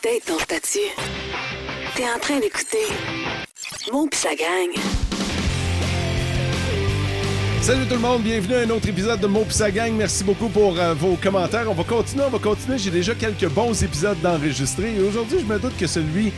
updates ton statut. T'es en train d'écouter Mo pis sa gang. Salut tout le monde, bienvenue à un autre épisode de Mo pis sa gang. Merci beaucoup pour vos commentaires. On va continuer. J'ai déjà quelques bons épisodes d'enregistrer. Et aujourd'hui, je me doute que celui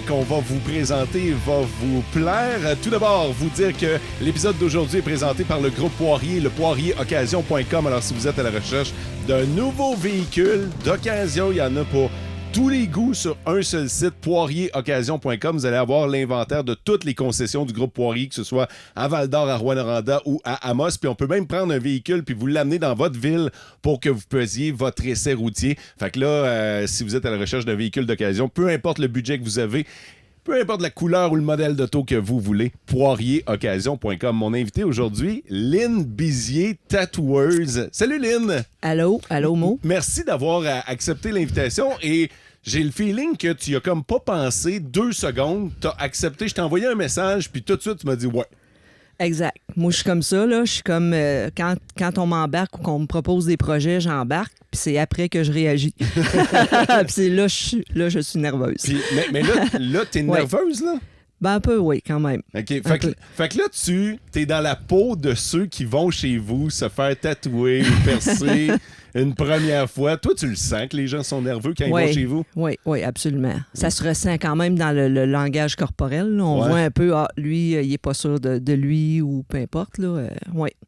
qu'on va vous présenter va vous plaire. Tout d'abord, vous dire que l'épisode d'aujourd'hui est présenté par le groupe Poirier, le poirieroccasion.com. Alors, si vous êtes à la recherche d'un nouveau véhicule d'occasion, il y en a pour tous les goûts sur un seul site, poirieroccasion.com. Vous allez avoir l'inventaire de toutes les concessions du groupe Poirier, que ce soit à Val-d'Or, à Rouyn-Noranda ou à Amos. Puis on peut même prendre un véhicule puis vous l'amener dans votre ville pour que vous fassiez votre essai routier. Fait que là, si vous êtes à la recherche d'un véhicule d'occasion, peu importe le budget que vous avez, peu importe la couleur ou le modèle d'auto que vous voulez, poirieroccasion.com. Mon invité aujourd'hui, Lynn Bizier, tatoueuse. Salut Lynn! Allô Mo. Merci d'avoir accepté l'invitation et j'ai le feeling que tu y as comme pas pensé 2 secondes, t'as accepté, je t'ai envoyé un message puis tout de suite tu m'as dit ouais. Exact. Moi, je suis comme ça, là. Je suis comme quand on m'embarque ou qu'on me propose des projets, j'embarque, puis c'est après que je réagis. Puis c'est là, je suis nerveuse. Puis, mais là t'es nerveuse, là? Ben, un peu, oui, quand même. OK. Fait que là, t'es dans la peau de ceux qui vont chez vous se faire tatouer ou percer une première fois. Toi, tu le sens que les gens sont nerveux quand ils vont chez vous? Oui, absolument. Ça se ressent quand même dans le langage corporel. Là. On voit un peu, lui, il est pas sûr de lui ou peu importe. Là.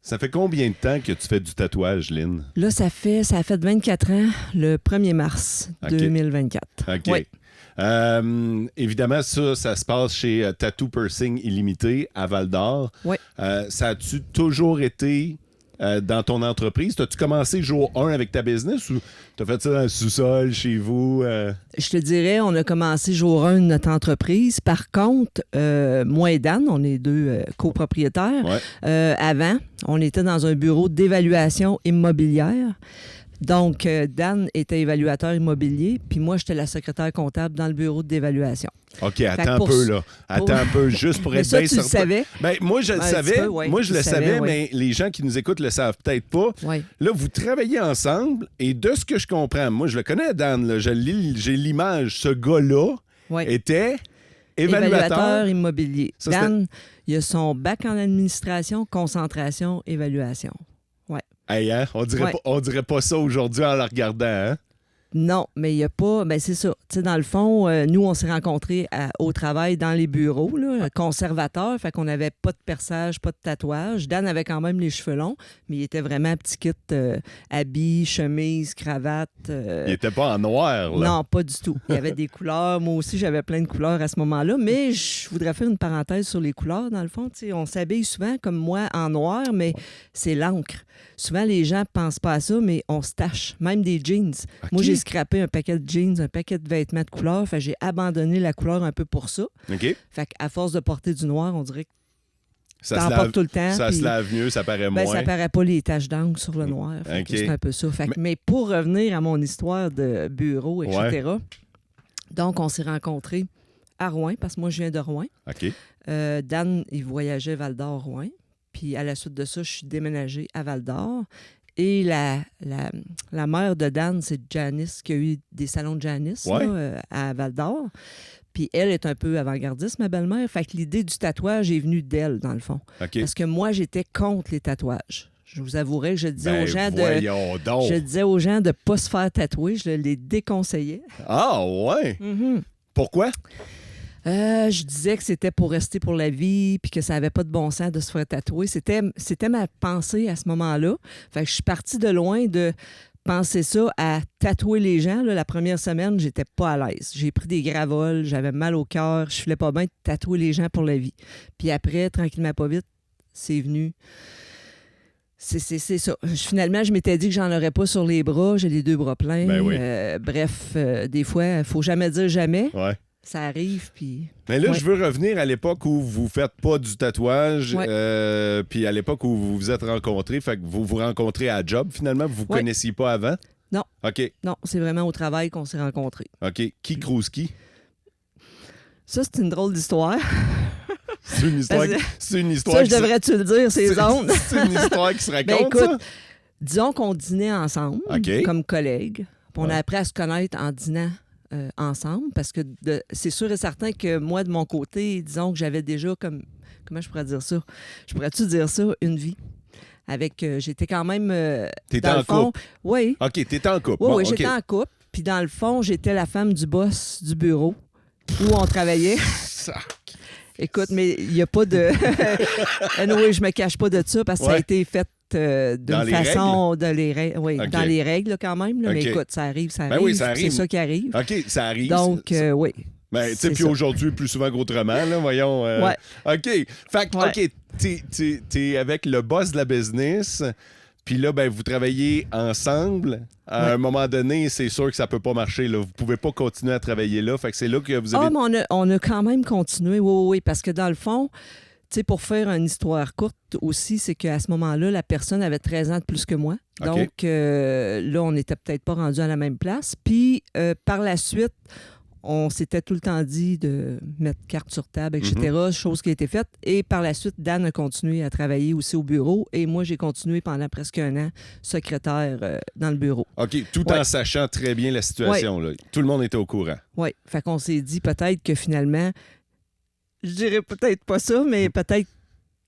Ça fait combien de temps que tu fais du tatouage, Lynn? Là, ça fait 24 ans, le 1er mars 2024. OK. Oui. Évidemment, ça se passe chez Tattoo Piercing Illimité à Val-d'Or. Oui. Ça a-tu toujours été dans ton entreprise? T'as-tu commencé jour 1 avec ta business ou t'as fait ça dans le sous-sol, chez vous? Je te dirais, on a commencé jour 1 de notre entreprise. Par contre, moi et Dan, on est 2 copropriétaires. Ouais. Avant, on était dans un bureau d'évaluation immobilière. Donc, Dan était évaluateur immobilier, puis moi, j'étais la secrétaire comptable dans le bureau d'évaluation. OK, attends un peu, là. Attends un peu, juste pour être ça, bien tu le certain. savais? Ben, moi, je le savais. Moi, je le savais, oui. mais les gens qui nous écoutent le savent peut-être pas. Oui. Là, vous travaillez ensemble, et de ce que je comprends, moi, je le connais, Dan, là, j'ai l'image, ce gars-là était évaluateur immobilier. Ça, Dan, il a son bac en administration, concentration, évaluation. Hey, hein? On dirait pas ça aujourd'hui en la regardant, hein? Non, mais il n'y a pas... Ben c'est ça. Tu sais, dans le fond, nous, on s'est rencontrés au travail dans les bureaux, là, conservateur, fait qu'on n'avait pas de perçage, pas de tatouage. Dan avait quand même les cheveux longs, mais il était vraiment petit kit, habits, chemise, cravate. Il était pas en noir, là? Non, pas du tout. Il y avait des couleurs. Moi aussi, j'avais plein de couleurs à ce moment-là, mais je voudrais faire une parenthèse sur les couleurs, dans le fond. Tu sais, on s'habille souvent, comme moi, en noir, mais c'est l'encre. Souvent, les gens pensent pas à ça, mais on se tâche. Même des jeans. Okay. Moi, j'ai scrappé un paquet de jeans, un paquet de vêtements de couleur. Fait que j'ai abandonné la couleur un peu pour ça. OK. Fait qu'à force de porter du noir, on dirait que ça t'en portes tout le temps. Ça se lave mieux, ça paraît moins. Ça paraît pas les taches d'encre sur le noir. Fait que c'est un peu ça. Fait que, mais pour revenir à mon histoire de bureau, etc., donc on s'est rencontrés à Rouyn, parce que moi, je viens de Rouyn. OK. Dan, il voyageait Val-d'Or-Rouyn. Puis à la suite de ça, je suis déménagée à Val-d'Or. Et la mère de Dan, c'est Janice, qui a eu des salons de Janice là, à Val-d'Or. Puis elle est un peu avant-gardiste, ma belle-mère. Fait que l'idée du tatouage est venue d'elle, dans le fond. Okay. Parce que moi, j'étais contre les tatouages. Je vous avouerai que je disais aux gens de ne pas se faire tatouer. Je les déconseillais. Ah ouais? Mm-hmm. Pourquoi? Je disais que c'était pour rester pour la vie puis que ça n'avait pas de bon sens de se faire tatouer. C'était ma pensée à ce moment-là. Fait que je suis partie de loin de penser ça à tatouer les gens. Là, la première semaine, j'étais pas à l'aise. J'ai pris des gravoles, j'avais mal au cœur, je filais pas bien de tatouer les gens pour la vie. Puis après, tranquillement pas vite, c'est venu. C'est ça. Finalement, je m'étais dit que j'en aurais pas sur les bras. J'ai les 2 bras pleins. Ben oui. Bref, des fois, il faut jamais dire jamais. Ouais. Ça arrive, puis... Mais là, je veux revenir à l'époque où vous faites pas du tatouage, puis à l'époque où vous vous êtes rencontrés, fait que vous vous rencontrez à job, finalement, vous vous connaissiez pas avant? Non. OK. Non, c'est vraiment au travail qu'on s'est rencontrés. OK. Qui crouse qui? Ça, c'est une drôle d'histoire. C'est une histoire. Ça, je devrais-tu le dire, ces ondes? C'est une histoire qui se raconte, écoute, ça? Disons qu'on dînait ensemble, comme collègues. On a appris à se connaître en dînant ensemble parce que c'est sûr et certain que moi, de mon côté, disons que j'avais déjà comme... Comment je pourrais dire ça? Je pourrais-tu dire ça? Une vie. Avec... j'étais quand même... T'étais dans en le fond, couple? Oui. OK, t'étais en couple. Oui, Bon, oui, OK. j'étais en couple. Puis dans le fond, j'étais la femme du boss du bureau où on travaillait. Écoute, mais il n'y a pas de... Anyway, je me cache pas de ça parce que ça a été fait d'une façon... Dans les règles là, quand même. Là, mais écoute, ça arrive, ça arrive. Ben oui, ça arrive. C'est ça qui arrive. OK, ça arrive. Donc, oui. Ben, tu sais, puis aujourd'hui, plus souvent qu'autrement, là, voyons. Ouais. OK. Fait que, OK, t'es avec le boss de la business, puis là, ben, vous travaillez ensemble. À un moment donné, c'est sûr que ça peut pas marcher, là. Vous pouvez pas continuer à travailler là. Fait que c'est là que vous avez... Ah, mais on a quand même continué, oui, parce que dans le fond, tu sais, pour faire une histoire courte aussi, c'est qu'à ce moment-là, la personne avait 13 ans de plus que moi. OK. Donc, là, on n'était peut-être pas rendu à la même place. Puis, par la suite... On s'était tout le temps dit de mettre carte sur table, etc., chose qui a été faite. Et par la suite, Dan a continué à travailler aussi au bureau. Et moi, j'ai continué pendant presque un an secrétaire dans le bureau. OK, tout en sachant très bien la situation. Là. Tout le monde était au courant. Oui, fait qu'on s'est dit peut-être que finalement, je dirais peut-être pas ça, mais peut-être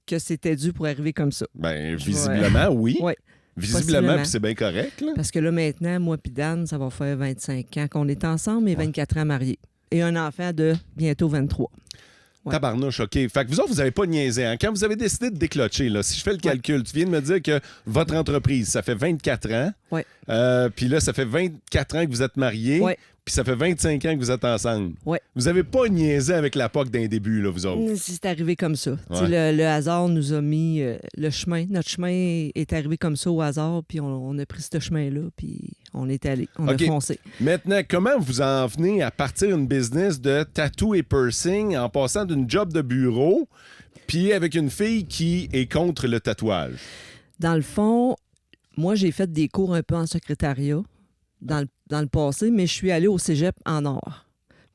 que c'était dû pour arriver comme ça. Bien, visiblement, oui. Oui. Visiblement, puis c'est bien correct. Là. Parce que là, maintenant, moi puis Dan, ça va faire 25 ans qu'on est ensemble et 24 ans mariés. Et un enfant de bientôt 23. Ouais. Tabarnouche, OK. Fait que vous autres, vous n'avez pas niaisé. Hein? Quand vous avez décidé de déclocher, là, si je fais le calcul, tu viens de me dire que votre entreprise, ça fait 24 ans. Oui. Puis là, ça fait 24 ans que vous êtes mariés. Oui. Puis ça fait 25 ans que vous êtes ensemble. Oui. Vous n'avez pas niaisé avec la POC d'un début, là, vous autres. C'est arrivé comme ça. Ouais. Le hasard nous a mis le chemin. Notre chemin est arrivé comme ça au hasard, puis on a pris ce chemin-là, puis on est allé. On a foncé. Maintenant, comment vous en venez à partir une business de tattoo et piercing en passant d'une job de bureau, puis avec une fille qui est contre le tatouage? Dans le fond, moi, j'ai fait des cours un peu en secrétariat dans le passé, mais je suis allée au cégep en art.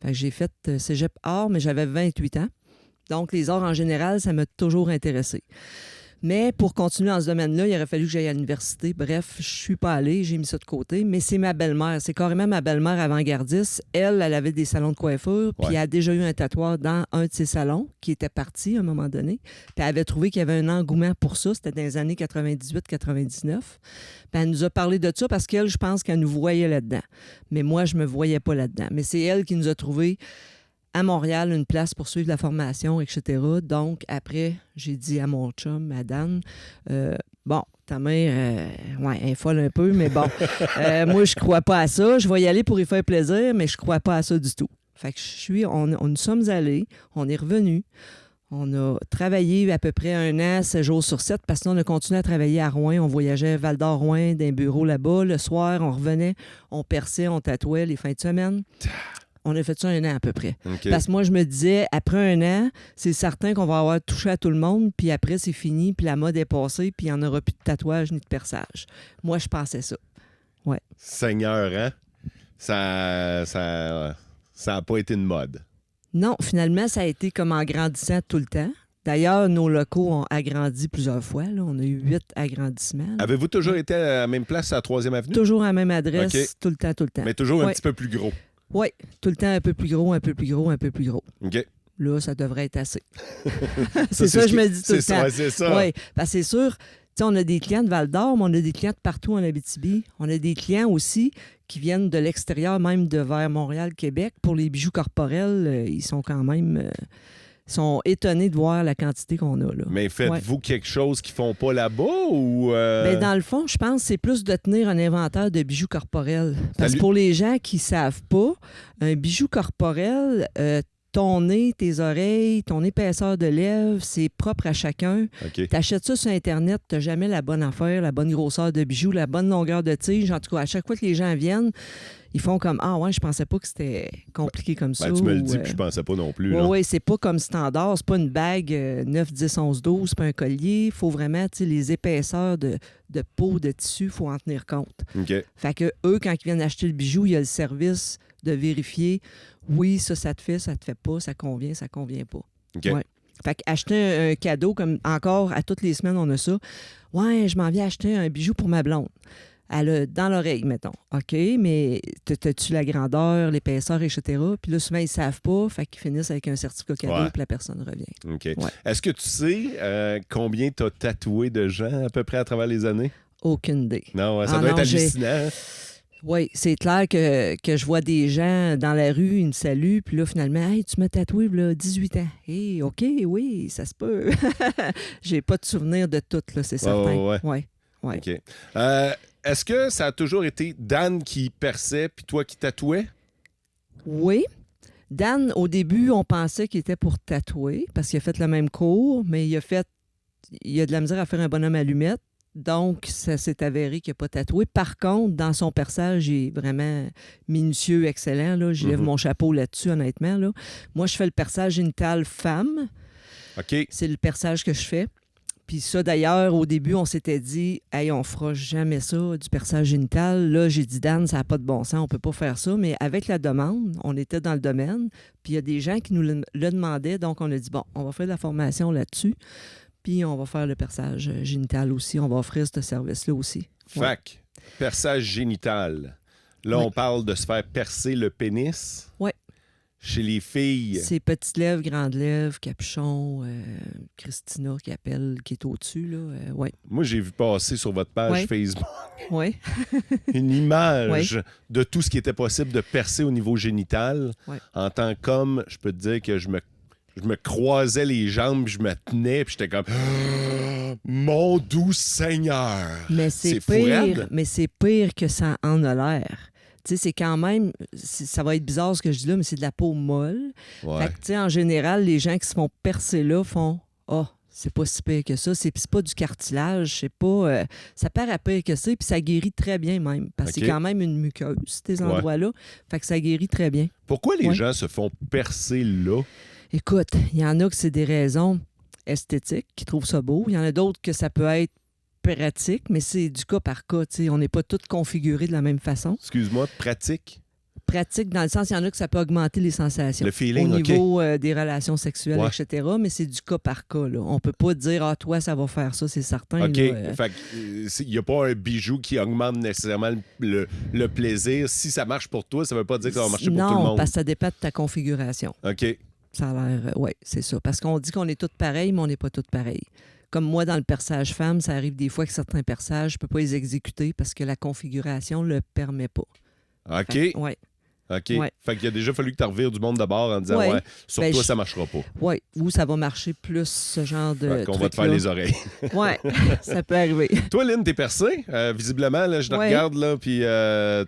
Fait que j'ai fait cégep art, mais j'avais 28 ans. Donc, les arts en général, ça m'a toujours intéressé. Mais pour continuer dans ce domaine-là, il aurait fallu que j'aille à l'université. Bref, je suis pas allée, j'ai mis ça de côté. Mais c'est ma belle-mère. C'est carrément ma belle-mère avant-gardiste. Elle avait des salons de coiffure, puis elle a déjà eu un tatoueur dans un de ses salons qui était parti à un moment donné. Puis elle avait trouvé qu'il y avait un engouement pour ça. C'était dans les années 98-99. Puis elle nous a parlé de ça parce qu'elle, je pense qu'elle nous voyait là-dedans. Mais moi, je me voyais pas là-dedans. Mais c'est elle qui nous a trouvé à Montréal une place pour suivre la formation, etc. Donc, après, j'ai dit à mon chum, à Dan, bon, ta mère, elle est folle un peu, mais bon, moi, je crois pas à ça. Je vais y aller pour y faire plaisir, mais je crois pas à ça du tout. Fait que on nous sommes allés, on est revenus. On a travaillé à peu près 1 an, 7 jours sur 7, parce qu'on a continué à travailler à Rouen. On voyageait Val-d'Or-Rouen, d'un bureau là-bas. Le soir, on revenait, on perçait, on tatouait les fins de semaine. On a fait ça 1 an à peu près. Okay. Parce que moi, je me disais, après 1 an, c'est certain qu'on va avoir touché à tout le monde, puis après, c'est fini, puis la mode est passée, puis il n'y en aura plus de tatouage ni de perçage. Moi, je pensais ça. Ouais. Seigneur, hein? Ça a pas été une mode. Non, finalement, ça a été comme en grandissant tout le temps. D'ailleurs, nos locaux ont agrandi plusieurs fois. Là. On a eu 8 agrandissements. Là. Avez-vous toujours été à la même place, à la 3e avenue? Toujours à la même adresse, Okay. tout le temps, tout le temps. Mais toujours un petit peu plus gros. Oui, tout le temps un peu plus gros, un peu plus gros, un peu plus gros. OK. Là, ça devrait être assez. c'est ça que je me dis tout le temps. C'est ça. Oui, parce que c'est sûr, on a des clients de Val-d'Or, mais on a des clients de partout en Abitibi. On a des clients aussi qui viennent de l'extérieur, même de vers Montréal, Québec. Pour les bijoux corporels, ils sont quand même... sont étonnés de voir la quantité qu'on a. Là. Mais faites-vous quelque chose qu'ils font pas là-bas ou... Bien, dans le fond, je pense que c'est plus de tenir un inventaire de bijoux corporels. Parce que pour les gens qui ne savent pas, un bijou corporel, ton nez, tes oreilles, ton épaisseur de lèvres, c'est propre à chacun. Okay. Tu achètes ça sur Internet, tu n'as jamais la bonne affaire, la bonne grosseur de bijoux, la bonne longueur de tige. En tout cas, à chaque fois que les gens viennent, ils font comme « Ah ouais, je pensais pas que c'était compliqué comme ça. » Tu me le dis, puis je pensais pas non plus. Oui, c'est pas comme standard. C'est pas une bague 9, 10, 11, 12, c'est pas un collier. Il faut vraiment, les épaisseurs de peau, de tissu, il faut en tenir compte. OK. Fait que eux, quand ils viennent acheter le bijou, il y a le service de vérifier « Oui, ça te fait pas, ça convient pas. » OK. Ouais. Fait qu'acheter un cadeau, comme encore, à toutes les semaines, on a ça. « Ouais, je m'en viens acheter un bijou pour ma blonde. » Dans l'oreille, mettons. OK, mais t'as-tu la grandeur, l'épaisseur, etc.? Puis là, souvent, ils ne savent pas, fait qu'ils finissent avec un certificat cadeau, puis la personne revient. OK. Ouais. Est-ce que tu sais combien tu as tatoué de gens à peu près à travers les années? Aucune idée. Non, ça doit être hallucinant. Oui, c'est clair que je vois des gens dans la rue, ils me saluent, puis là, finalement, « Hey, tu m'as tatoué, là, 18 ans. » Hey, OK, oui, ça se peut. J'ai pas de souvenir de tout, là, c'est certain. Ouais. OK. Est-ce que ça a toujours été Dan qui perçait puis toi qui tatouais? Oui. Dan, au début, on pensait qu'il était pour tatouer parce qu'il a fait le même cours, mais il a de la misère à faire un bonhomme allumette. Donc, ça s'est avéré qu'il n'a pas tatoué. Par contre, dans son perçage, il est vraiment minutieux, excellent. Là. Je lève mon chapeau là-dessus, honnêtement. Là. Moi, je fais le perçage génital femme. OK. C'est le perçage que je fais. Puis ça, d'ailleurs, au début, on s'était dit « Hey, on fera jamais ça, du perçage génital. » Là, j'ai dit « Dan, ça n'a pas de bon sens, on peut pas faire ça. » Mais avec la demande, on était dans le domaine. Puis il y a des gens qui nous le demandaient. Donc, on a dit « Bon, on va faire de la formation là-dessus. » Puis on va faire le perçage génital aussi. On va offrir ce service-là aussi. Fac, perçage génital. Là, on parle de se faire percer le pénis. Oui. Chez les filles. C'est petites lèvres, grandes lèvres, capuchon, Christina qui appelle, qui est au-dessus. Là. Ouais. Moi, j'ai vu passer sur votre page Facebook une image de tout ce qui était possible de percer au niveau génital. Ouais. En tant qu'homme, je peux te dire que je me croisais les jambes, je me tenais, puis j'étais comme mon doux Seigneur. Mais c'est pire, mais c'est pire que ça en a l'air. Tu sais, c'est quand même, ça va être bizarre ce que je dis là, mais c'est de la peau molle. Ouais. Fait que, tu sais, en général, les gens qui se font percer là font « Ah, c'est pas si pire que ça. C'est pas du cartilage, c'est pas... ça paraît pire que ça, puis ça guérit très bien même. Parce que c'est quand même une muqueuse, ces endroits-là. Fait que ça guérit très bien. Pourquoi les gens se font percer là? Écoute, il y en a que c'est des raisons esthétiques, qui trouvent ça beau. Il y en a d'autres que ça peut être pratique, mais c'est du cas par cas. T'sais. On n'est pas tous configurés de la même façon. Excuse-moi, pratique? Pratique dans le sens, il y en a que ça peut augmenter les sensations. Le feeling, au niveau des relations sexuelles, etc. Mais c'est du cas par cas. Là. On peut pas dire « Ah, toi, ça va faire ça, c'est certain. » OK. Fait il n'y a pas un bijou qui augmente nécessairement le plaisir. Si ça marche pour toi, ça veut pas dire que ça va marcher pour tout le monde. Non, parce que ça dépend de ta configuration. OK. Ça a l'air... oui, c'est ça. Parce qu'on dit qu'on est tous pareils, mais on n'est pas tous pareils. Comme moi, dans le perçage femme, ça arrive des fois que certains perçages, je ne peux pas les exécuter parce que la configuration ne le permet pas. OK. Oui. OK. Ouais. Fait qu'il a déjà fallu que tu revires du monde d'abord en disant sur toi, ça ne marchera pas. Oui. Ou ça va marcher plus ce genre de. Qu'on va te faire les oreilles. Oui, ça peut arriver. Toi, Lynn, t'es percée. Visiblement, là, je te regarde, là, puis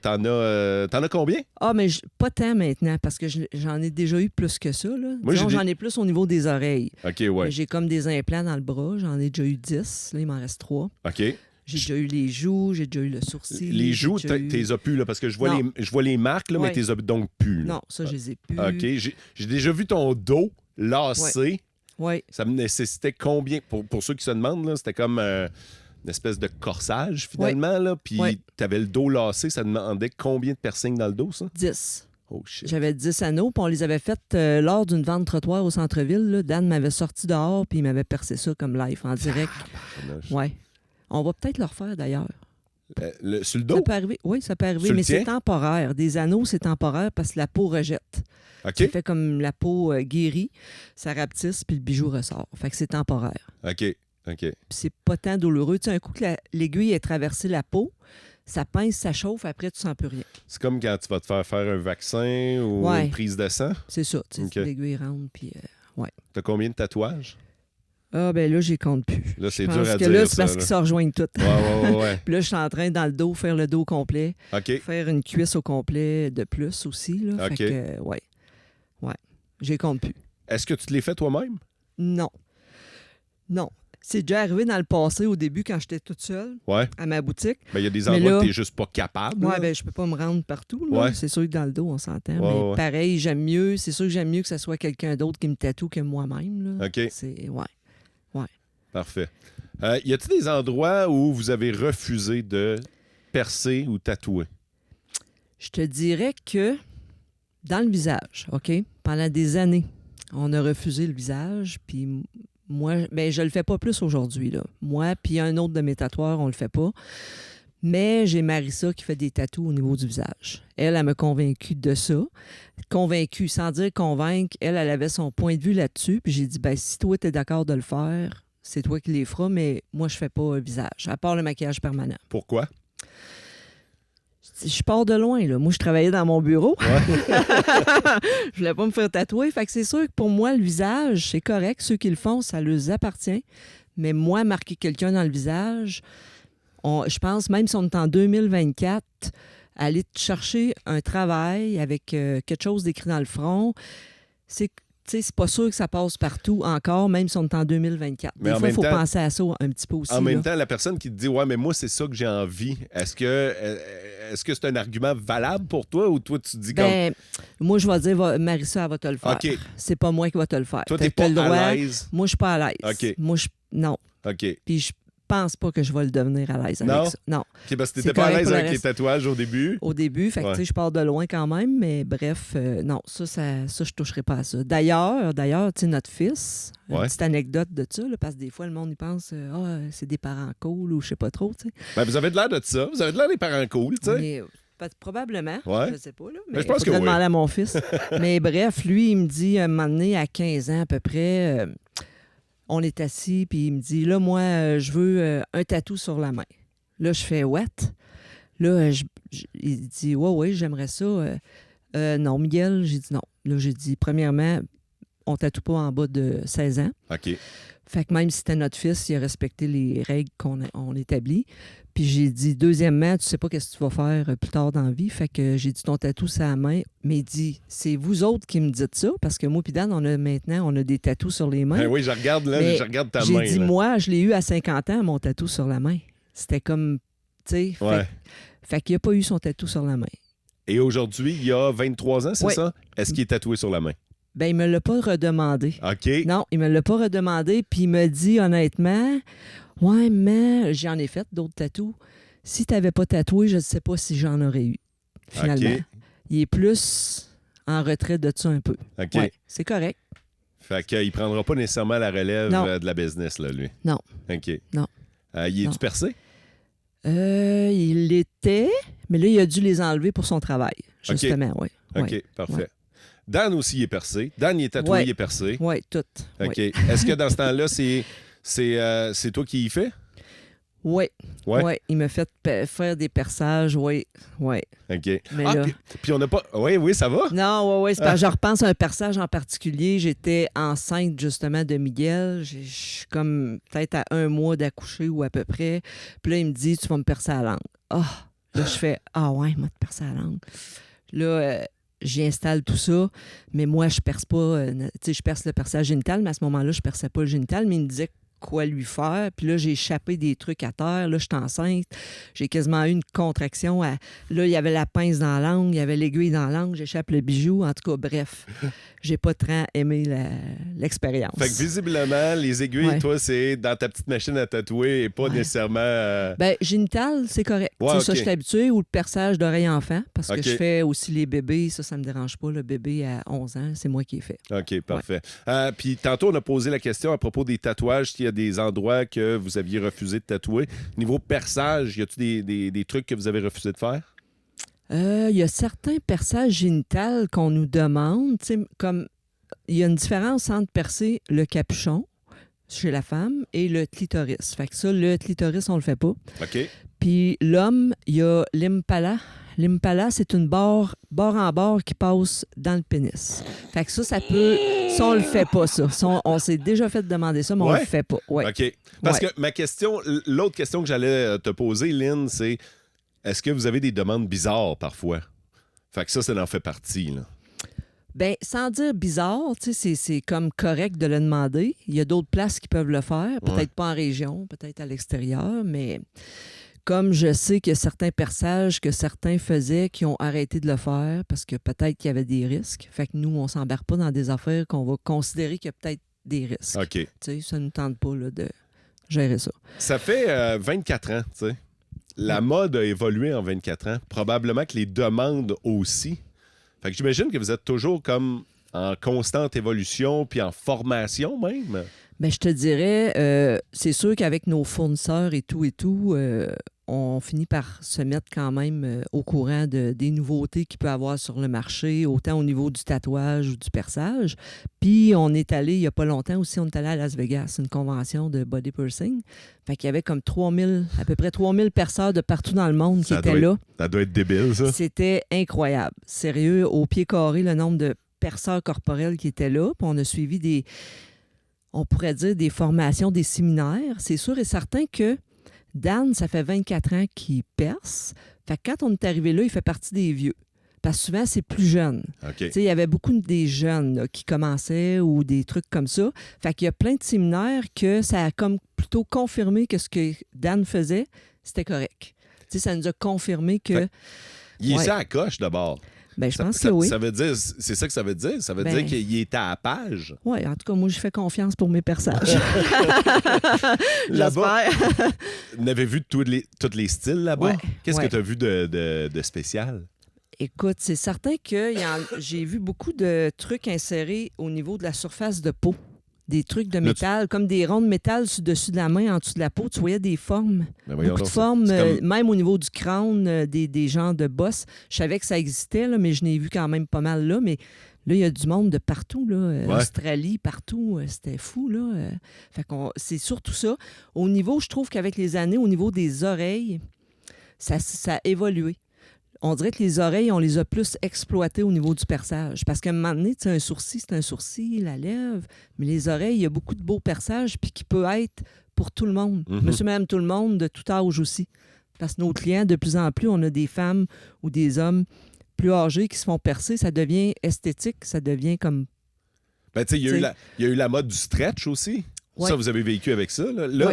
t'en as combien? Ah, mais pas tant maintenant, parce que j'en ai déjà eu plus que ça. Là. Moi, j'en ai plus au niveau des oreilles. OK, ouais. J'ai comme des implants dans le bras. J'en ai déjà eu 10. Là, il m'en reste 3. OK. J'ai déjà eu les joues, j'ai déjà eu le sourcil. Les joues, t'es as plus, là, parce que je vois les marques, là, mais t'es as donc plus. Là. Non, ça, je les ai plus. OK. J'ai déjà vu ton dos lassé. Oui. Ça me nécessitait combien? Pour ceux qui se demandent, là, c'était comme une espèce de corsage, finalement. Là, puis t'avais le dos lassé. Ça demandait combien de piercings dans le dos, ça? 10. Oh shit. J'avais 10 anneaux, puis on les avait faites lors d'une vente trottoir au centre-ville. Là. Dan m'avait sorti dehors, puis il m'avait percé ça comme live, en direct. Oui. On va peut-être le refaire, d'ailleurs. Sur le dos? Ça peut arriver. Oui, ça peut arriver, mais c'est temporaire. Des anneaux, c'est temporaire parce que la peau rejette. OK. Ça fait comme la peau guérit, ça rapetisse, puis le bijou ressort. Fait que c'est temporaire. OK. Puis c'est pas tant douloureux. Tu sais, un coup que l'aiguille a traversé la peau, ça pince, ça chauffe, après, tu sens plus rien. C'est comme quand tu vas te faire un vaccin ou une prise de sang? C'est ça. Tu sais, l'aiguille rentre, puis T'as combien de tatouages? Ah, ben là, j'y compte plus. Là, c'est dur à dire. Là, c'est parce qu'ils se rejoignent toutes. Ouais. Puis là, je suis en train, dans le dos, faire le dos complet. OK. Faire une cuisse au complet de plus aussi. Là. OK. Fait que, ouais. J'y compte plus. Est-ce que tu te l'es fait toi-même? Non. C'est déjà arrivé dans le passé, au début, quand j'étais toute seule à ma boutique. Ben, il y a des endroits où tu n'es juste pas capable. Oui, ben, je peux pas me rendre partout. Là. C'est sûr que dans le dos, on s'entend. Mais pareil, c'est sûr que j'aime mieux que ce soit quelqu'un d'autre qui me tatoue que moi-même. Là. OK. Ouais. Parfait. Y a-t-il des endroits où vous avez refusé de percer ou tatouer? Je te dirais que dans le visage, OK? Pendant des années, on a refusé le visage, puis moi, ben, je le fais pas plus aujourd'hui, là. Moi, puis un autre de mes tatoueurs, on le fait pas. Mais j'ai Marissa qui fait des tatous au niveau du visage. Elle m'a convaincue de ça. Convaincue, sans dire convaincre, elle avait son point de vue là-dessus. Puis j'ai dit, ben si toi, tu es d'accord de le faire, c'est toi qui les feras, mais moi, je fais pas un visage, à part le maquillage permanent. Pourquoi? Je pars de loin, là. Moi, je travaillais dans mon bureau. Ouais. Je voulais pas me faire tatouer. Fait que c'est sûr que pour moi, le visage, c'est correct. Ceux qui le font, ça leur appartient. Mais moi, marquer quelqu'un dans le visage, je pense, même si on est en 2024, aller te chercher un travail avec quelque chose d'écrit dans le front, c'est pas sûr que ça passe partout encore, même si on est en 2024. Mais des en fois, il même faut temps- penser à ça un petit peu aussi. En même là. temps, la personne qui te dit « Ouais, mais moi, c'est ça que j'ai envie », est-ce que c'est un argument valable pour toi ou toi, tu te dis comme... Ben, moi, je vais dire, Marissa, elle va te le faire. OK. C'est pas moi qui va te le faire. Toi, Fait t'es que t'as pas le droit. à l'aise? Moi, je suis pas à l'aise. OK. Moi, non. OK. Puis je pense pas que je vais le devenir à l'aise Non? avec ça. Non. OK, parce que C'est t'étais pas à correct l'aise pour le avec les reste. tatouages au début. Au début, fait que, Ouais. tu sais, je pars de loin quand même, mais bref, non, ça, je toucherai pas à ça. D'ailleurs, tu sais, notre fils, une Ouais. petite anecdote de ça, là, parce que des fois, le monde, il pense, c'est des parents cool ou je sais pas trop, tu sais. Ben, vous avez de l'air de ça. Vous avez de l'air des parents cool, tu sais. Mais, probablement, Ouais. je sais pas, là, Mais mais je pense faudrait que oui. demander à mon fils. Mais bref, lui, il me dit, un moment donné, à 15 ans à peu près, on est assis, puis il me dit, là, moi, je veux un tatou sur la main. Là, je fais « what ». Là, il dit « ouais, j'aimerais ça ». Non, Miguel, j'ai dit non. Là, j'ai dit, premièrement, on tatoue pas en bas de 16 ans. OK. Fait que même si c'était notre fils, il a respecté les règles on établit. Puis j'ai dit, deuxièmement, tu sais pas qu'est-ce que tu vas faire plus tard dans la vie. Fait que j'ai dit ton tatou sur la main. Mais il dit, c'est vous autres qui me dites ça, parce que moi puis Dan, on a des tatous sur les mains. Ben oui, je regarde là, Mais je regarde ta j'ai main. dit, là. moi, je l'ai eu à 50 ans, mon tatou sur la main. C'était comme, tu sais, Ouais. fait qu'il n'a pas eu son tatou sur la main. Et aujourd'hui, il y a 23 ans, c'est Oui. ça? Est-ce qu'il est tatoué sur la main? Ben, il me l'a pas redemandé. OK. Non, il me l'a pas redemandé, puis il me dit honnêtement, ouais, mais j'en ai fait d'autres tatous. Si tu n'avais pas tatoué, je ne sais pas si j'en aurais eu, finalement. OK. Il est plus en retrait de ça un peu. OK. Ouais, c'est correct. Fait qu'il prendra pas nécessairement la relève Non. de la business, là, lui. Non. OK. Non. Il est-tu Non. percé? Il l'était, mais là, il a dû les enlever pour son travail, justement, oui. OK, parfait. Ouais. Dan aussi il est percé. Dan, il est tatoué, Ouais. il est percé. Oui, tout. OK. Est-ce que dans ce temps-là, c'est toi qui y fais? Oui. Ouais. Ouais. Il m'a fait faire des perçages, oui. Oui. OK. Mais Ah, là... puis on n'a pas... Oui, ça va? Non, oui, c'est parce que je repense à un perçage en particulier. J'étais enceinte, justement, de Miguel. Je suis comme peut-être à 1 mois d'accoucher ou à peu près. Puis là, il me dit, tu vas me percer la langue. Ah! Là, je fais, ah ouais, moi, te percer la langue. Là, j'y installe tout ça, mais moi, je perce pas. Tu sais, je perce le perçage génital, mais à ce moment-là, je perçais pas le génital, mais il me disait quoi lui faire. Puis là, j'ai échappé des trucs à terre. Là, je suis enceinte. J'ai quasiment eu une contraction. Là, il y avait la pince dans la langue, il y avait l'aiguille dans la langue, j'échappe le bijou. En tout cas, bref, j'ai pas très aimé l'expérience. Fait que visiblement, les aiguilles, Ouais. toi, c'est dans ta petite machine à tatouer et pas nécessairement... Ben, génital, c'est correct. Ouais, Tu sais, ça, ok. je suis habituée. Ou le perçage d'oreille enfant, parce que Ok. je fais aussi les bébés. Ça me dérange pas. Le bébé à 11 ans, c'est moi qui ai fait. OK, parfait. Puis tantôt, on a posé la question à propos des tatouages, s'il y a des endroits que vous aviez refusé de tatouer. Niveau perçage, y a-t-il des trucs que vous avez refusé de faire? Il y a certains perçages génitals qu'on nous demande. Tu sais, comme il y a une différence entre percer le capuchon chez la femme et le clitoris. Fait que ça, le clitoris, on le fait pas. OK. Puis l'homme, il y a l'impala. L'impala, c'est une barre en barre qui passe dans le pénis. Fait que ça peut... Ça, on le fait pas, ça. Ça, on s'est déjà fait demander ça, mais on Ouais? le fait pas. Ouais. OK. Parce Ouais. que ma question, l'autre question que j'allais te poser, Lynn, c'est est-ce que vous avez des demandes bizarres parfois? Fait que ça en fait partie, là. Bien, sans dire bizarre, tu sais, c'est comme correct de le demander. Il y a d'autres places qui peuvent le faire, peut-être Ouais. pas en région, peut-être à l'extérieur, mais comme je sais qu'il y a certains perçages que certains faisaient qui ont arrêté de le faire parce que peut-être qu'il y avait des risques. Fait que nous, on s'embarque pas dans des affaires qu'on va considérer qu'il y a peut-être des risques. OK. Tu sais, ça ne nous tente pas là, de gérer ça. Ça fait 24 ans, tu sais. La mode a évolué en 24 ans. Probablement que les demandes aussi. Fait que j'imagine que vous êtes toujours comme en constante évolution puis en formation même. Bien, je te dirais, c'est sûr qu'avec nos fournisseurs et tout, on finit par se mettre quand même au courant des nouveautés qu'il peut y avoir sur le marché, autant au niveau du tatouage ou du perçage. Puis on est allé, il n'y a pas longtemps aussi, on est allé à Las Vegas, une convention de body piercing. Fait qu'il y avait comme à peu près 3000 perceurs de partout dans le monde qui étaient là. Ça doit être débile, ça. C'était incroyable. Sérieux, au pied carré, le nombre de perceurs corporels qui étaient là. Puis on a suivi on pourrait dire, des formations, des séminaires. C'est sûr et certain que Dan, ça fait 24 ans qu'il perce. Fait que quand on est arrivé là, il fait partie des vieux. Parce que souvent, c'est plus jeune. OK. Il y avait beaucoup des jeunes là, qui commençaient ou des trucs comme ça. Fait qu'il y a plein de séminaires que ça a comme plutôt confirmé que ce que Dan faisait, c'était correct. Ça nous a confirmé que... Il est ça à coche, d'abord. Ben, je pense que oui. Ça veut dire, c'est ça que ça veut dire? Ça veut dire qu'il était à la page? Oui, en tout cas, moi, je fais confiance pour mes perçages. Là-bas, vous avez vu tous les styles là-bas? Ouais, Qu'est-ce que tu as vu de spécial? Écoute, c'est certain que j'ai vu beaucoup de trucs insérés au niveau de la surface de peau. Des trucs de métal, comme des ronds de métal dessus de la main, en dessous de la peau. Tu voyais des formes. Beaucoup de formes, même au niveau du crâne, des genres de bosses. Je savais que ça existait, là, mais je n'ai vu quand même pas mal là. Mais là, il y a du monde de partout. Là. Australie, partout. C'était fou. Là. Fait c'est surtout ça. Au niveau, je trouve qu'avec les années, au niveau des oreilles, ça a évolué. On dirait que les oreilles, on les a plus exploitées au niveau du perçage. Parce qu'à un moment donné, un sourcil, c'est un sourcil, la lèvre. Mais les oreilles, il y a beaucoup de beaux perçages puis qui peut être pour tout le monde. Monsieur, madame, tout le monde, de tout âge aussi. Parce que nos clients, de plus en plus, on a des femmes ou des hommes plus âgés qui se font percer. Ça devient esthétique, ça devient comme... Ben, tu sais, il y a eu la mode du stretch aussi. Ouais. Ça, vous avez vécu avec ça. Là,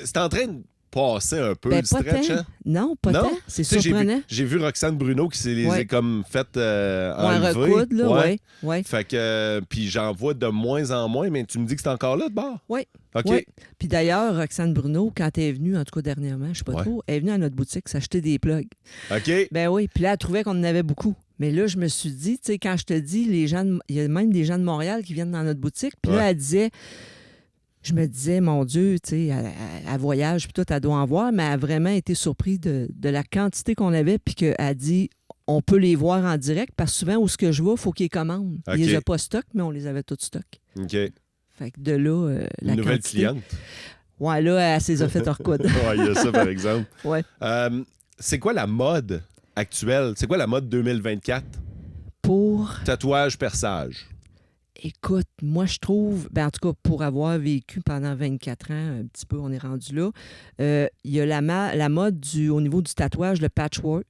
c'est en train de passer un peu le stretch, hein? Non, pas tant. C'est surprenant. J'ai vu Roxane Bruno qui les a comme fait enlever. Recoudre, là, ouais. Fait que, puis j'en vois de moins en moins, mais tu me dis que c'est encore là de bord? Oui. OK. Ouais. Puis d'ailleurs, Roxane Bruno, quand elle est venue, en tout cas dernièrement, je sais pas trop, elle est venue à notre boutique s'acheter des plugs. OK. Ben oui, puis là, elle trouvait qu'on en avait beaucoup. Mais là, je me suis dit, tu sais, quand je te dis, il y a même des gens de Montréal qui viennent dans notre boutique, puis là, elle disait... Je me disais, mon Dieu, tu sais, elle voyage, puis tout, elle doit en voir, mais elle a vraiment été surprise de la quantité qu'on avait, puis qu'elle dit, on peut les voir en direct, parce que souvent, où ce que je vais, il faut qu'ils commandent. Okay. Ils les ont pas stock, mais on les avait tous stock. OK. Fait que de là, la Une nouvelle quantité... cliente. Ouais, là, elle s'est fait hors coude. Ouais, il y a ça, par exemple. Ouais. C'est quoi la mode actuelle? C'est quoi la mode 2024? Pour... Tatouage, perçage. Écoute, moi, je trouve, en tout cas, pour avoir vécu pendant 24 ans, un petit peu, on est rendu là, il y a la mode au niveau du tatouage, le patchwork.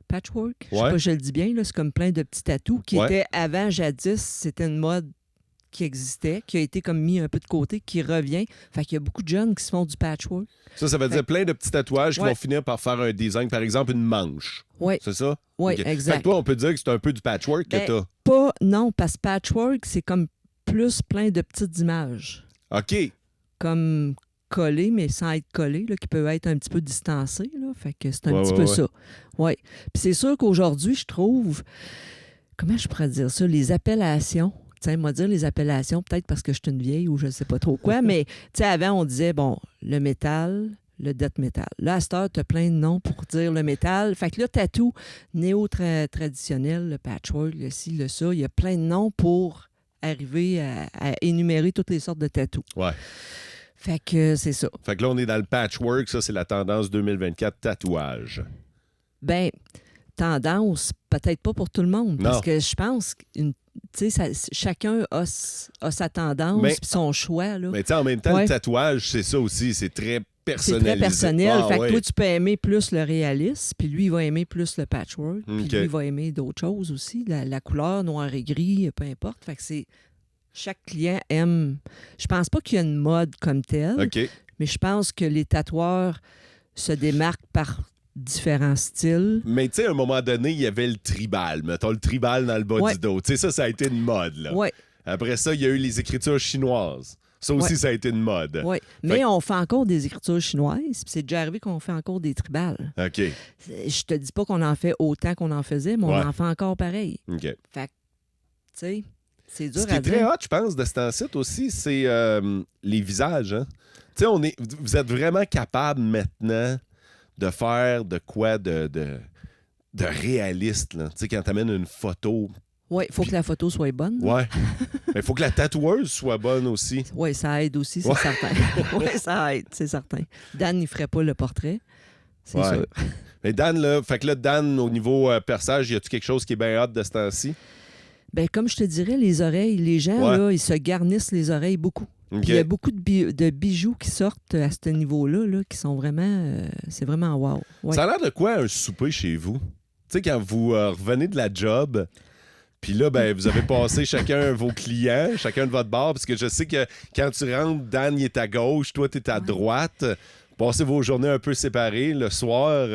Patchwork, je sais pas si je le dis bien, là, c'est comme plein de petits tatous qui étaient avant, jadis, c'était une mode qui existait, qui a été comme mis un peu de côté, qui revient. Fait qu'il y a beaucoup de jeunes qui se font du patchwork. Ça veut dire plein de petits tatouages qui vont finir par faire un design, par exemple une manche. Oui. C'est ça? Oui, okay. exact. Fait que toi, on peut dire que c'est un peu du patchwork que t'as. Non, parce que patchwork, c'est comme plus plein de petites images. OK. Comme collées, mais sans être collées, là, qui peuvent être un petit peu distancées. Là. Fait que c'est un petit peu ça. Oui. Puis c'est sûr qu'aujourd'hui, je trouve... Comment je pourrais dire ça? Les appellations... Moi dire les appellations, peut-être parce que je suis une vieille ou je ne sais pas trop quoi, mais avant, on disait, bon, le métal, le death metal. Là, à cette heure, tu as plein de noms pour dire le métal. Fait que là, tatou néo-traditionnel, le patchwork, le ci, le ça, il y a plein de noms pour arriver à énumérer toutes les sortes de tatous. Ouais. Fait que c'est ça. Fait que là, on est dans le patchwork. Ça, c'est la tendance 2024 tatouage. Ben, tendance, peut-être pas pour tout le monde. Non. Parce que je pense qu'une chacun a sa tendance et son choix. Là. Mais en même temps, le tatouage, c'est ça aussi. C'est très personnalisé. C'est très personnel. Ah, fait que toi, tu peux aimer plus le réalisme, puis lui, il va aimer plus le patchwork, puis lui, il va aimer d'autres choses aussi. La couleur, noir et gris, peu importe. Fait que chaque client aime... Je pense pas qu'il y a une mode comme telle, mais je pense que les tatoueurs se démarquent par différents styles. Mais tu sais, à un moment donné, il y avait le tribal. Mettons le tribal dans le bas du dos. Tu sais, ça a été une mode. Là. Ouais. Après ça, il y a eu les écritures chinoises. Ça aussi, ça a été une mode. Oui, mais on fait encore des écritures chinoises, puis c'est déjà arrivé qu'on fait encore des tribales. OK. Je te dis pas qu'on en fait autant qu'on en faisait, mais on en fait encore pareil. OK. Fait que, tu sais, c'est dur à dire. Ce qui est très hot, je pense, de cet site aussi, c'est les visages. Hein? Tu sais, vous êtes vraiment capable maintenant de faire de quoi de réaliste, là. Tu sais, quand t'amènes une photo. Oui, il faut que la photo soit bonne. Ouais. Mais il faut que la tatoueuse soit bonne aussi. Oui, ça aide aussi, c'est certain. Oui, ça aide, c'est certain. Dan, il ferait pas le portrait, c'est sûr. Mais Dan, là, fait que là, Dan, au niveau perçage, y a-tu quelque chose qui est bien hot de ce temps-ci? Ben, comme je te dirais, les oreilles, les gens, là, ils se garnissent les oreilles beaucoup. OK. Puis il y a beaucoup de bijoux qui sortent à ce niveau-là, là, qui sont vraiment... c'est vraiment wow. Ouais. Ça a l'air de quoi, un souper chez vous? Tu sais, quand vous revenez de la job, puis là, ben, vous avez passé chacun vos clients, chacun de votre bar, parce que je sais que quand tu rentres, Dan, il est à gauche, toi, tu es à droite. Passez vos journées un peu séparées. Le soir,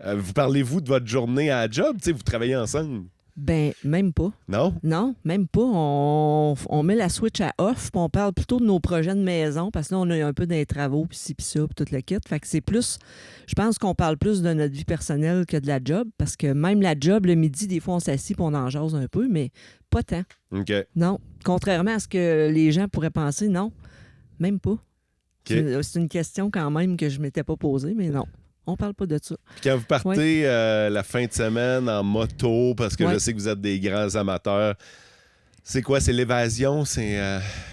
vous parlez-vous de votre journée à la job? Tu sais, vous travaillez ensemble? Ben, même pas. Non? Non, même pas. On met la switch à off, puis on parle plutôt de nos projets de maison, parce que là, on a un peu des travaux, puis ci, puis ça, puis tout le kit. Fait que c'est plus... Je pense qu'on parle plus de notre vie personnelle que de la job, parce que même la job, le midi, des fois, on s'assit puis on en jase un peu, mais pas tant. OK. Non. Contrairement à ce que les gens pourraient penser, non. Même pas. C'est une question quand même que je m'étais pas posée, mais non. On parle pas de ça. Puis quand vous partez la fin de semaine en moto, parce que je sais que vous êtes des grands amateurs, c'est quoi? C'est l'évasion?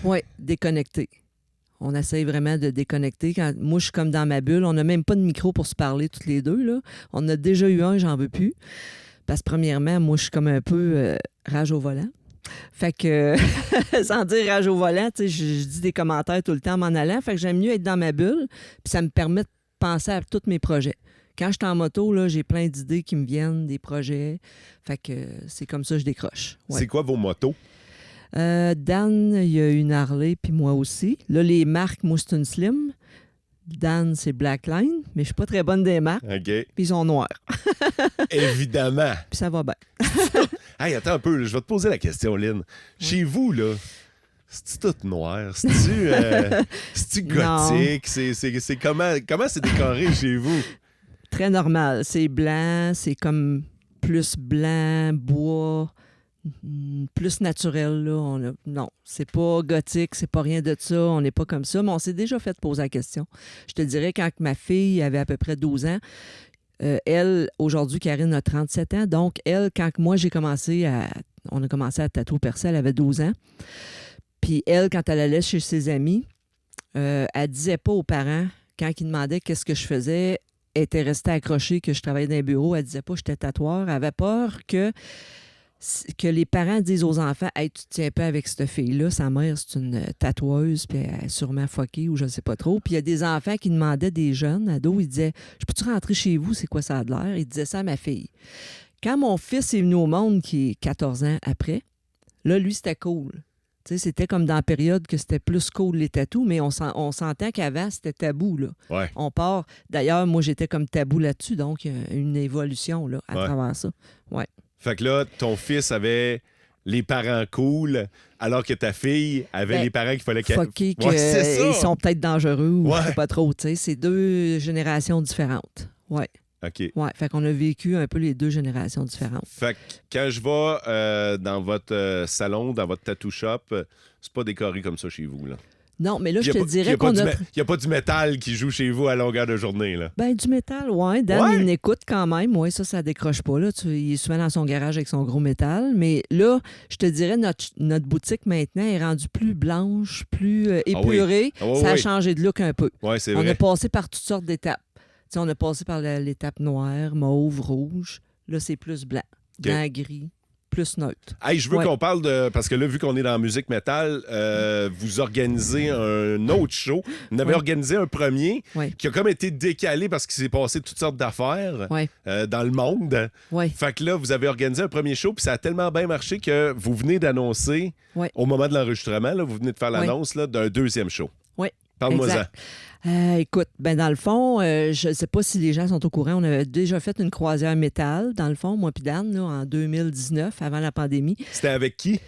Oui, déconnecter. On essaye vraiment de déconnecter. Moi, je suis comme dans ma bulle. On n'a même pas de micro pour se parler toutes les deux, là. On a déjà eu un, j'en veux plus. Parce que premièrement, moi, je suis comme un peu rage au volant. Fait que, sans dire rage au volant, tu sais, je dis des commentaires tout le temps en m'en allant. Fait que j'aime mieux être dans ma bulle, puis ça me permet de penser à tous mes projets. Quand je suis en moto, là, j'ai plein d'idées qui me viennent, des projets. Fait que c'est comme ça que je décroche. Ouais. C'est quoi vos motos? Dan, il y a une Harley, puis moi aussi. Là, les marques, moi, c'est une Slim. Dan, c'est Blackline, mais je suis pas très bonne des marques. OK. Puis ils sont noirs. Évidemment. Puis ça va bien. Hey, attends un peu, là, je vais te poser la question, Lynn. Chez vous, là, c'est-tu tout noir? C'est-tu gothique? C'est comment c'est décoré chez vous? Très normal. C'est blanc, c'est comme plus blanc, bois, plus naturel. Là. Non, c'est pas gothique, c'est pas rien de ça. On n'est pas comme ça, mais on s'est déjà fait poser la question. Je te dirais, quand ma fille avait à peu près 12 ans, elle, aujourd'hui, Karine a 37 ans. Donc, elle, quand moi, on a commencé à tatouer percer, elle avait 12 ans. Puis elle, quand elle allait chez ses amis, elle disait pas aux parents, quand ils demandaient qu'est-ce que je faisais, elle était restée accrochée que je travaillais dans un bureau. Elle disait pas que j'étais tatoueur. Elle avait peur que les parents disent aux enfants, « Hey, tu te tiens pas avec cette fille-là. Sa mère, c'est une tatoueuse, puis elle est sûrement fuckée ou je ne sais pas trop. » Puis il y a des enfants qui demandaient, des jeunes ados, ils disaient, « Je peux-tu rentrer chez vous? C'est quoi ça a de l'air? » Ils disaient ça à ma fille. Quand mon fils est venu au monde, qui est 14 ans après, là, lui, c'était cool. Tu sais, c'était comme dans la période que c'était plus cool les tatous, mais on s'entend qu'avant, c'était tabou, là. Ouais. On part... D'ailleurs, moi, j'étais comme tabou là-dessus, donc il y a une évolution là, à travers ça. Ouais. Fait que là, ton fils avait les parents cool, alors que ta fille avait les parents qu'il fallait qu'elle... Fuckés, c'est ça. ils sont peut-être dangereux ou Ouais. je sais pas trop, tu sais. C'est deux générations différentes. Ouais. OK. Ouais. Fait qu'on a vécu un peu les deux générations différentes. Fait que quand je vais dans votre salon, dans votre tattoo shop, c'est pas décoré comme ça chez vous, là. Non, mais là, je Il te dirais qu'on a... Il n'y a pas du métal qui joue chez vous à longueur de journée, là. Ben, du métal, ouais. Dan, il écoute quand même. Oui, ça décroche pas, là. Il est souvent dans son garage avec son gros métal. Mais là, je te dirais, notre boutique maintenant est rendue plus blanche, plus épurée. Ça a changé de look un peu. Oui, c'est On vrai. a passé par toutes sortes d'étapes. T'sais, on a passé par l'étape noire, mauve, rouge. Là, c'est plus blanc. Blanc, gris, plus neutre. Hey, je veux qu'on parle de... Parce que là, vu qu'on est dans la musique métal, vous organisez un autre show. Vous en avez organisé un premier qui a comme été décalé parce qu'il s'est passé toutes sortes d'affaires dans le monde. Fait que là, vous avez organisé un premier show, puis ça a tellement bien marché que vous venez d'annoncer, au moment de l'enregistrement, là, vous venez de faire l'annonce là, d'un deuxième show. Oui. Parle-moi-en. Écoute, dans le fond, je ne sais pas si les gens sont au courant, on avait déjà fait une croisière métal, dans le fond, moi puis Dan, là, en 2019, avant la pandémie. C'était avec qui?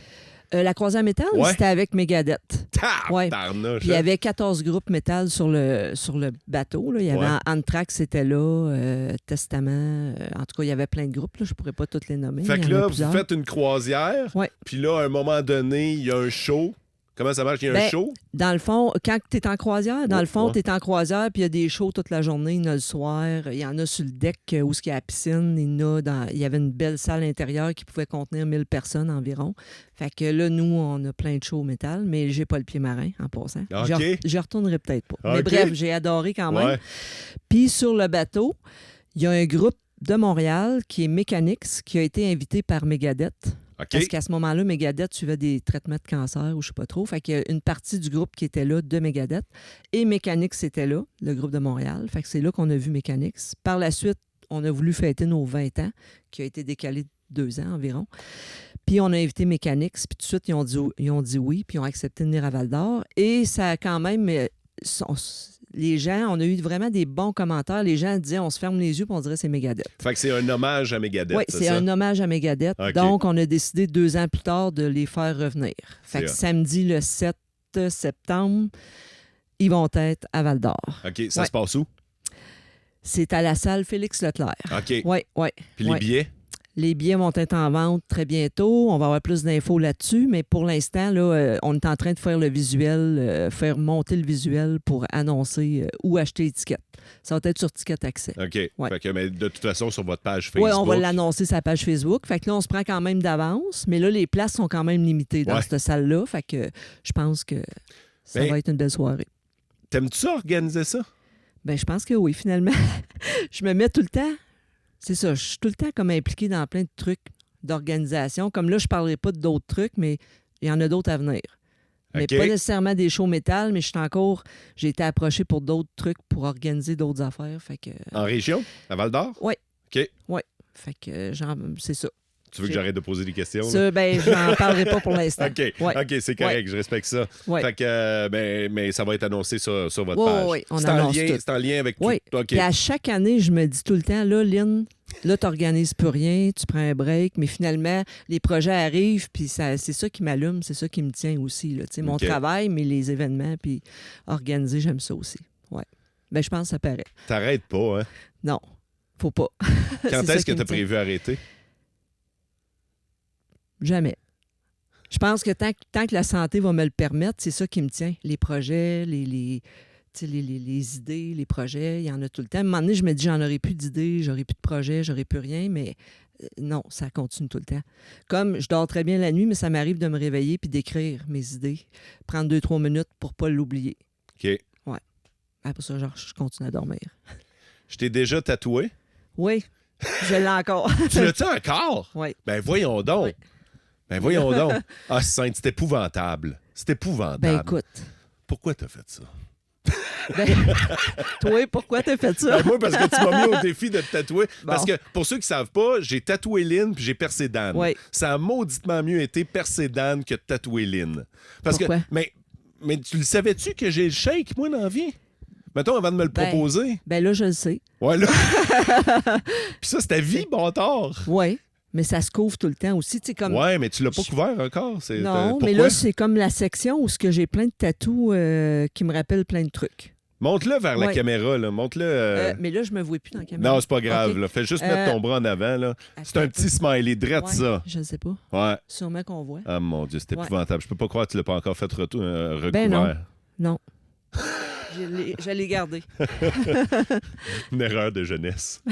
La croisière métal, c'était avec Megadeth. Puis il y avait 14 groupes métal sur le bateau. Là. Il y avait Anthrax, c'était là, Testament. En tout cas, il y avait plein de groupes. Là. Je ne pourrais pas tous les nommer. Fait que là, vous faites une croisière. Puis là, à un moment donné, il y a un show. Comment ça marche? Il y a un show? Dans le fond, quand tu es en croisière, tu es en croisière, puis il y a des shows toute la journée. Il y en a le soir. Il y en a sur le deck où il y a la piscine. Il y avait une belle salle intérieure qui pouvait contenir 1000 personnes environ. Fait que là, nous, on a plein de shows au métal, mais j'ai pas le pied marin en passant. Okay. Je retournerai peut-être pas. Okay. Mais bref, j'ai adoré quand même. Ouais. Puis sur le bateau, il y a un groupe de Montréal qui est Mechanix, qui a été invité par Megadeth. OK. Parce qu'à ce moment-là, Megadeth suivait des traitements de cancer ou je sais pas trop. Fait qu'il y a une partie du groupe qui était là de Megadeth. Et Mechanix était là, le groupe de Montréal. Fait que c'est là qu'on a vu Mechanix. Par la suite, on a voulu fêter nos 20 ans, qui a été décalé de 2 ans environ. Puis on a invité Mechanix, puis tout de suite, ils ont dit oui, puis ils ont accepté de venir à Val-d'Or. Et ça a quand même... les gens, on a eu vraiment des bons commentaires. Les gens disaient, on se ferme les yeux puis on dirait que c'est Megadeth. Fait que c'est un hommage à Megadeth, Oui, c'est un hommage à Megadeth. Okay. Donc, on a décidé 2 ans plus tard de les faire revenir. Fait que samedi, le 7 septembre, ils vont être à Val-d'Or. OK, ça se passe où? C'est à la salle Félix Leclerc. OK. Oui, oui. Puis les billets? Les billets vont être en vente très bientôt. On va avoir plus d'infos là-dessus, mais pour l'instant, là, on est en train de faire le visuel, faire monter le visuel pour annoncer où acheter l'étiquette. Ça va être sur Ticket Accès. OK. Ouais. Fait que, mais de toute façon, sur votre page Facebook. Oui, on va l'annoncer sur sa page Facebook. Fait que là, on se prend quand même d'avance, mais là, les places sont quand même limitées dans cette salle-là. Fait que je pense que ça va être une belle soirée. T'aimes-tu ça, organiser ça? Bien, je pense que oui, finalement. Je me mets tout le temps... C'est ça, je suis tout le temps comme impliquée dans plein de trucs d'organisation. Comme là, je ne parlerai pas d'autres trucs, mais il y en a d'autres à venir. Mais pas nécessairement des shows métal, mais j'ai été approchée pour d'autres trucs pour organiser d'autres affaires. Fait que... En région? À Val-d'Or? Oui. OK. Oui. Fait que c'est ça. Tu veux que j'arrête de poser des questions? Ça, ben, je n'en parlerai pas pour l'instant. OK, OK, c'est correct, je respecte ça. Ouais. Fait que, mais ça va être annoncé sur votre page. Oui, on c'est annonce c'est en lien avec tout. OK. Puis à chaque année, je me dis tout le temps, là, Lynn, là, tu n'organises plus rien, tu prends un break, mais finalement, les projets arrivent, puis c'est ça qui m'allume, c'est ça qui me tient aussi. Là. Mon travail, mais les événements, puis organiser, j'aime ça aussi. Ouais. Ben, je pense que ça paraît. T'arrêtes pas, hein? Non, faut pas. Quand est-ce que tu as prévu arrêter? Jamais. Je pense que tant que la santé va me le permettre, c'est ça qui me tient. Les projets, les idées, les projets, il y en a tout le temps. À un moment donné, je me dis, j'en aurai plus d'idées, j'aurai plus de projets, j'aurai plus rien, mais non, ça continue tout le temps. Comme je dors très bien la nuit, mais ça m'arrive de me réveiller puis d'écrire mes idées, prendre 2-3 minutes pour pas l'oublier. OK. Ouais. Après ça, je continue à dormir. Je t'ai déjà tatoué? Oui, je l'ai encore. Tu l'as-tu encore? Oui. Ben voyons donc. Oui. Ben voyons donc. Ah, Sainte, c'est épouvantable. C'est épouvantable. Ben écoute. Pourquoi t'as fait ça? Ben, toi, pourquoi t'as fait ça? Ben moi, parce que tu m'as mis au défi de te tatouer. Bon. Parce que, pour ceux qui ne savent pas, j'ai tatoué Lynn puis j'ai percé Dan. Oui. Ça a mauditement mieux été percer Dan que de tatouer Lynn. Parce pourquoi? Que, mais tu le savais-tu que j'ai le shake, moi, dans la vie? Mettons, avant de me le proposer. Ben là, je le sais. Ouais, là. Puis ça, c'est ta vie, bâtard. Oui. Mais ça se couvre tout le temps aussi. Comme... Ouais, mais tu l'as pas couvert encore. Non, pourquoi? mais là, c'est comme la section où j'ai plein de tatous qui me rappellent plein de trucs. Monte-le vers la caméra. Là. Monte-le. Mais là, je me vois plus dans la caméra. Non, c'est pas grave. Okay. Là. Fais juste mettre ton bras en avant. Là. C'est un petit smiley drette, ça. Je ne sais pas. Ouais. Sûrement qu'on voit. Ah, mon Dieu, c'est épouvantable. Je peux pas croire que tu l'as pas encore fait recouvert. Ben non. Non. Je l'ai gardé. Une erreur de jeunesse.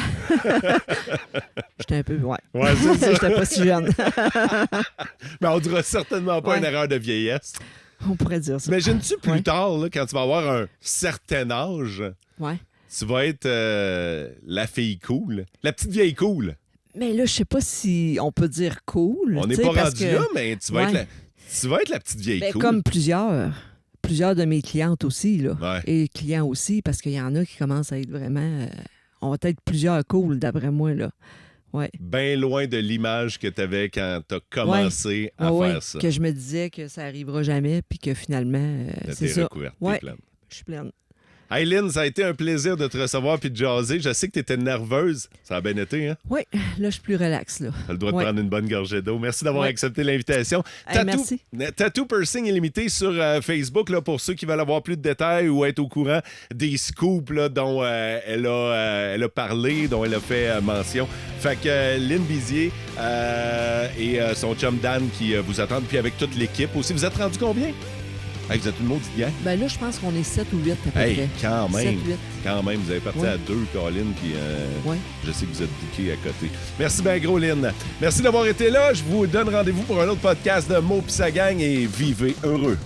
J'étais un peu... Ouais c'est ça. J'étais pas si jeune. Mais on dira certainement pas une erreur de vieillesse. On pourrait dire ça. Imagines-tu plus tard, là, quand tu vas avoir un certain âge, tu vas être la fille cool, la petite vieille cool. Mais là, je sais pas si on peut dire cool. On n'est pas rendu là, mais tu vas être la petite vieille cool. Comme plusieurs de mes clientes aussi, là. Ouais. Et clients aussi, parce qu'il y en a qui commencent à être vraiment... on va être plusieurs cool, d'après moi, là. Ouais. Bien loin de l'image que tu avais quand tu as commencé à faire ça. Que je me disais que ça n'arrivera jamais, puis que finalement, c'est ça. Ouais. Je suis pleine. Hey Lynn, ça a été un plaisir de te recevoir puis de jaser. Je sais que tu étais nerveuse. Ça a bien été, hein? Oui, là, je suis plus relax, là. Tu as le droit de prendre une bonne gorgée d'eau. Merci d'avoir accepté l'invitation. Merci. Tattoo Piercing Illimité sur Facebook, là, pour ceux qui veulent avoir plus de détails ou être au courant des scoops là, dont elle a parlé, dont elle a fait mention. Fait que Lynn Bizier et son chum Dan qui vous attendent, puis avec toute l'équipe aussi. Vous êtes rendu combien? Hey, vous êtes une maudite gang. Ben là, je pense qu'on est 7 ou 8 à peu près. Hey, quand même. 7, 8. Quand même, vous avez parti Ouais. à 2, Colin, puis Ouais. je sais que vous êtes bouqués à côté. Merci bien gros, Lynn. Merci d'avoir été là. Je vous donne rendez-vous pour un autre podcast de Mo pis sa gang et vivez heureux.